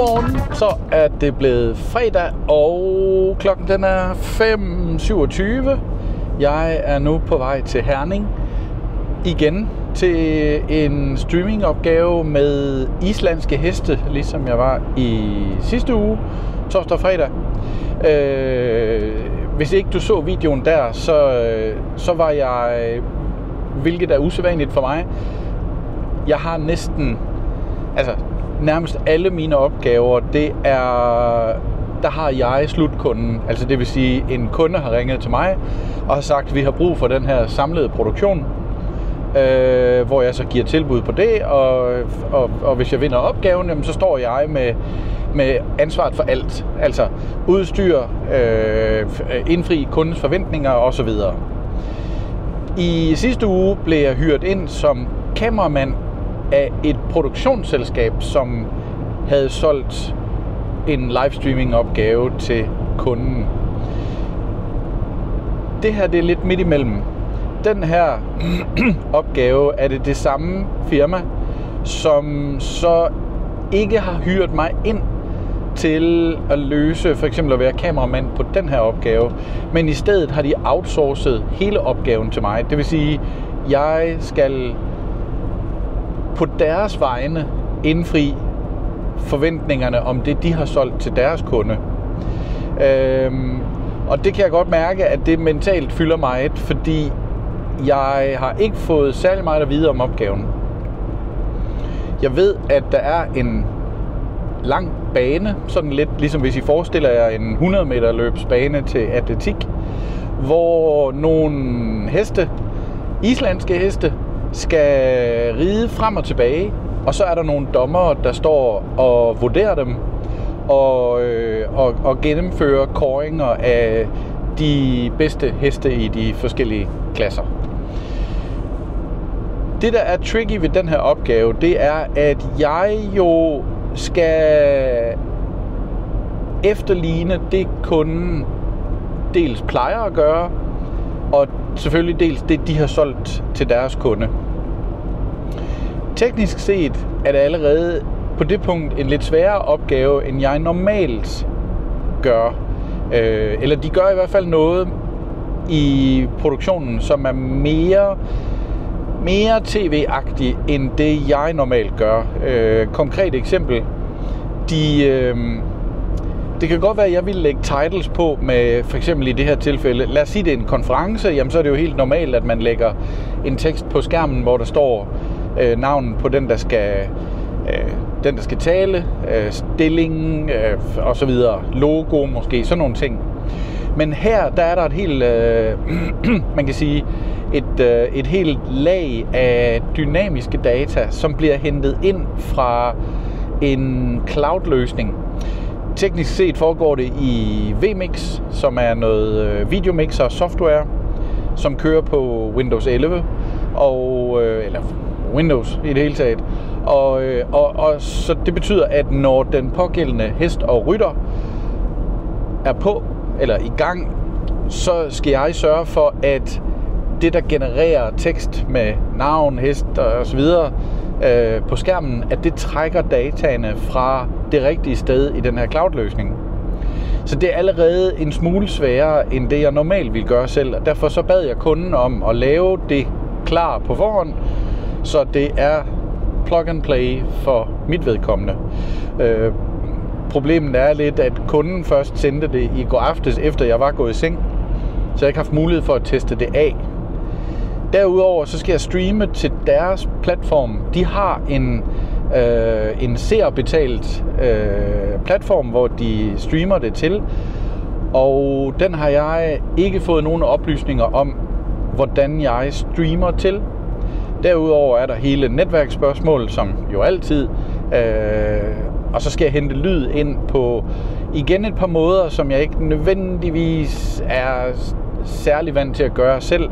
Godmorgen, så er det blevet fredag, og klokken den er 5:27. Jeg er nu på vej til Herning igen til en streamingopgave med islandske heste, ligesom jeg var i sidste uge, torsdag og fredag. Hvis ikke du så videoen der, så var jeg, hvilket er usædvanligt for mig, jeg har nærmest alle mine opgaver, der har jeg slutkunden. Altså det vil sige, en kunde har ringet til mig og har sagt, at vi har brug for den her samlede produktion, hvor jeg så giver tilbud på det, og hvis jeg vinder opgaven, jamen, så står jeg med ansvaret for alt. Altså udstyr, indfri kundens forventninger osv. I sidste uge blev jeg hyret ind som kameramand af et produktionsselskab, som havde solgt en livestreaming opgave til kunden. Det her, det er lidt midt imellem. Den her opgave er det samme firma, som så ikke har hyret mig ind til at løse, for eksempel at være kameramand på den her opgave, men i stedet har de outsourcet hele opgaven til mig. Det vil sige, jeg skal på deres vegne indfri forventningerne om det, de har solgt til deres kunde. Og det kan jeg godt mærke, at det mentalt fylder mig, fordi jeg har ikke fået særlig meget at vide om opgaven. Jeg ved, at der er en lang bane, sådan lidt ligesom hvis I forestiller jer en 100 meter løbsbane til atletik, hvor nogle heste, islandske heste, skal ride frem og tilbage, og så er der nogle dommere, der står og vurderer dem og gennemfører kåringer af de bedste heste i de forskellige klasser. Det, der er tricky ved den her opgave, det er, at jeg jo skal efterligne det, kunden dels plejer at gøre, og selvfølgelig dels det, de har solgt til deres kunde. Teknisk set er det allerede på det punkt en lidt sværere opgave, end jeg normalt gør. Eller de gør i hvert fald noget i produktionen, som er mere tv-agtigt, end det jeg normalt gør. Konkret eksempel. Det kan godt være, at jeg ville lægge titles på med, for eksempel i det her tilfælde, lad os sige, det er en konference, jamen så er det jo helt normalt, at man lægger en tekst på skærmen, hvor der står navnet på den, der skal tale, stillingen og så videre, logo måske, sådan nogle ting. Men her, der er der et helt, man kan sige, et helt lag af dynamiske data, som bliver hentet ind fra en cloud-løsning. Teknisk set foregår det i vMix, som er noget videomixer software, som kører på Windows 11 eller Windows i det hele taget. Og så det betyder, at når den pågældende hest og rytter er på eller i gang, så skal jeg sørge for, at det, der genererer tekst med navn, hest og så videre på skærmen, at det trækker dataene fra det rigtige sted i den her cloud-løsning. Så det er allerede en smule sværere, end det jeg normalt ville gøre selv, og derfor så bad jeg kunden om at lave det klar på forhånd, så det er plug and play for mit vedkommende. Problemet er lidt, at kunden først sendte det i går aftes, efter jeg var gået i seng, så jeg ikke har haft mulighed for at teste det af. Derudover så skal jeg streame til deres platform. De har en seerbetalt platform, hvor de streamer det til, og den har jeg ikke fået nogen oplysninger om, hvordan jeg streamer til. Derudover er der hele netværksspørgsmål, som jo altid, og så skal jeg hente lyd ind på igen et par måder, som jeg ikke nødvendigvis er særlig vant til at gøre selv.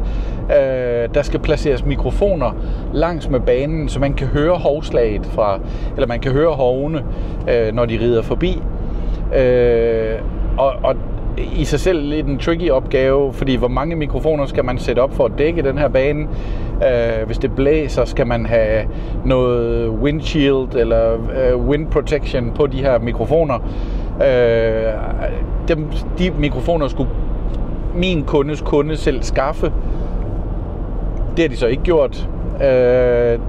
Der skal placeres mikrofoner langs med banen, så man kan høre hovslaget eller man kan høre hovene, når de rider forbi. Og i sig selv lidt en tricky opgave, fordi hvor mange mikrofoner skal man sætte op for at dække den her bane? Hvis det blæser, skal man have noget windshield eller wind protection på de her mikrofoner. De mikrofoner skulle min kundes kunde selv skaffe. Det har de så ikke gjort.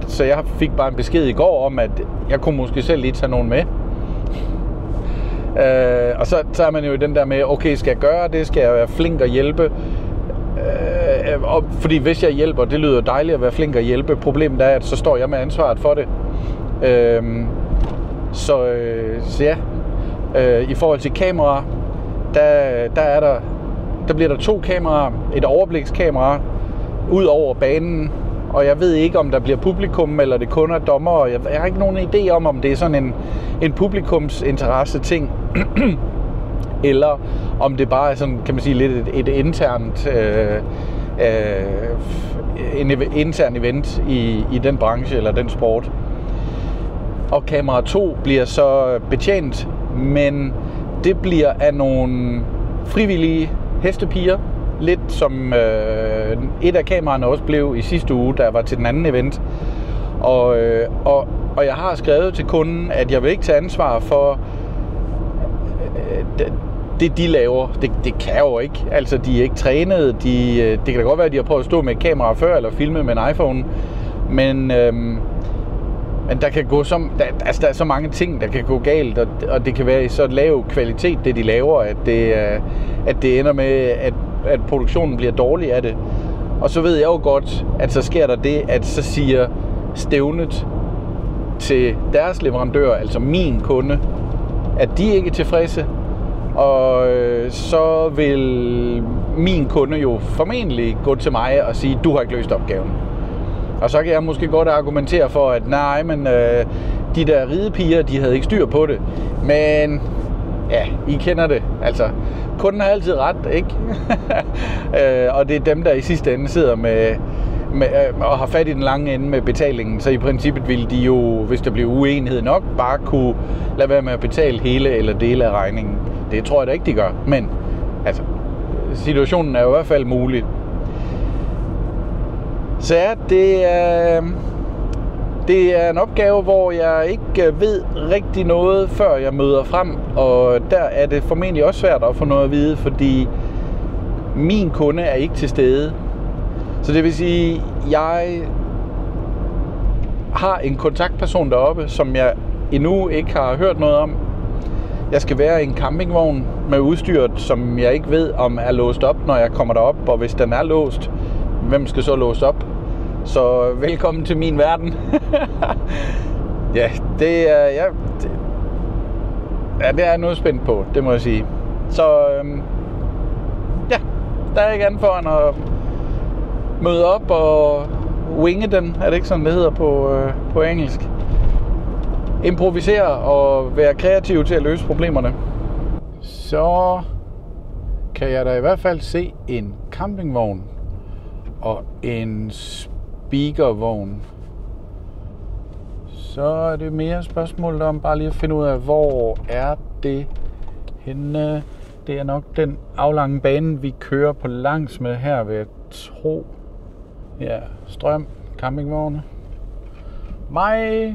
Så jeg fik bare en besked i går om, at jeg kunne måske selv lige tage nogen med. Og så er man jo i den der med, okay, skal jeg gøre det? Skal jeg være flink og hjælpe? Fordi hvis jeg hjælper, det lyder dejligt at være flink og hjælpe. Problemet er, at så står jeg med ansvaret for det. Så ja, i forhold til kameraer, der bliver der 2 kameraer, et overblikskamera ud over banen, og jeg ved ikke, om der bliver publikum, eller det kun er dommer. Jeg har ikke nogen idé om det er sådan en publikumsinteresse ting, eller om det bare er sådan, kan man sige, lidt et internt en intern event i den branche eller den sport. Og kamera 2 bliver så betjent, men det bliver af nogle frivillige hestepiger, lidt som et af kameraerne også blev i sidste uge, der var til den anden event. Og jeg har skrevet til kunden, at jeg vil ikke tage ansvar for det, de laver. Det kan jo ikke. Altså, de er ikke trænet. Det kan da godt være, at de har prøvet at stå med et kamera før, eller filme med en iPhone. Men der kan gå der er så mange ting, der kan gå galt, og det kan være i så lav kvalitet, det de laver, at det ender med, at produktionen bliver dårlig af det. Og så ved jeg jo godt, at så sker der det, at så siger stævnet til deres leverandør, altså min kunde, at de ikke er tilfredse, og så vil min kunde jo formentlig gå til mig og sige, du har ikke løst opgaven. Og så kan jeg måske godt argumentere for, at nej, men de der ridepiger, de havde ikke styr på det. Men ja, I kender det. Altså, kunden har altid ret, ikke? Og det er dem, der i sidste ende sidder med og har fat i den lange ende med betalingen. Så i princippet ville de jo, hvis der blev uenighed nok, bare kunne lade være med at betale hele eller dele af regningen. Det tror jeg da ikke, de gør. Men altså, situationen er jo i hvert fald mulig. Så ja, det er en opgave, hvor jeg ikke ved rigtig noget, før jeg møder frem. Og der er det formentlig også svært at få noget at vide, fordi min kunde er ikke til stede. Så det vil sige, jeg har en kontaktperson deroppe, som jeg endnu ikke har hørt noget om. Jeg skal være i en campingvogn med udstyret, som jeg ikke ved, om er låst op, når jeg kommer derop. Og hvis den er låst, hvem skal så låse op? Så velkommen til min verden. Ja, det er jeg noget spændt på, det må jeg sige. Så ja, der er ikke andet for end at møde op og winge den, er det ikke sådan, det hedder på engelsk? Improvisere og være kreativ til at løse problemerne. Så kan jeg da i hvert fald se en campingvogn og en speakervogn. Så er det mere spørgsmål om bare lige at finde ud af, hvor er det henne. Det er nok den aflange bane, vi kører på langs med her, ved at tro. Ja, Strøm, campingvogne. Mig.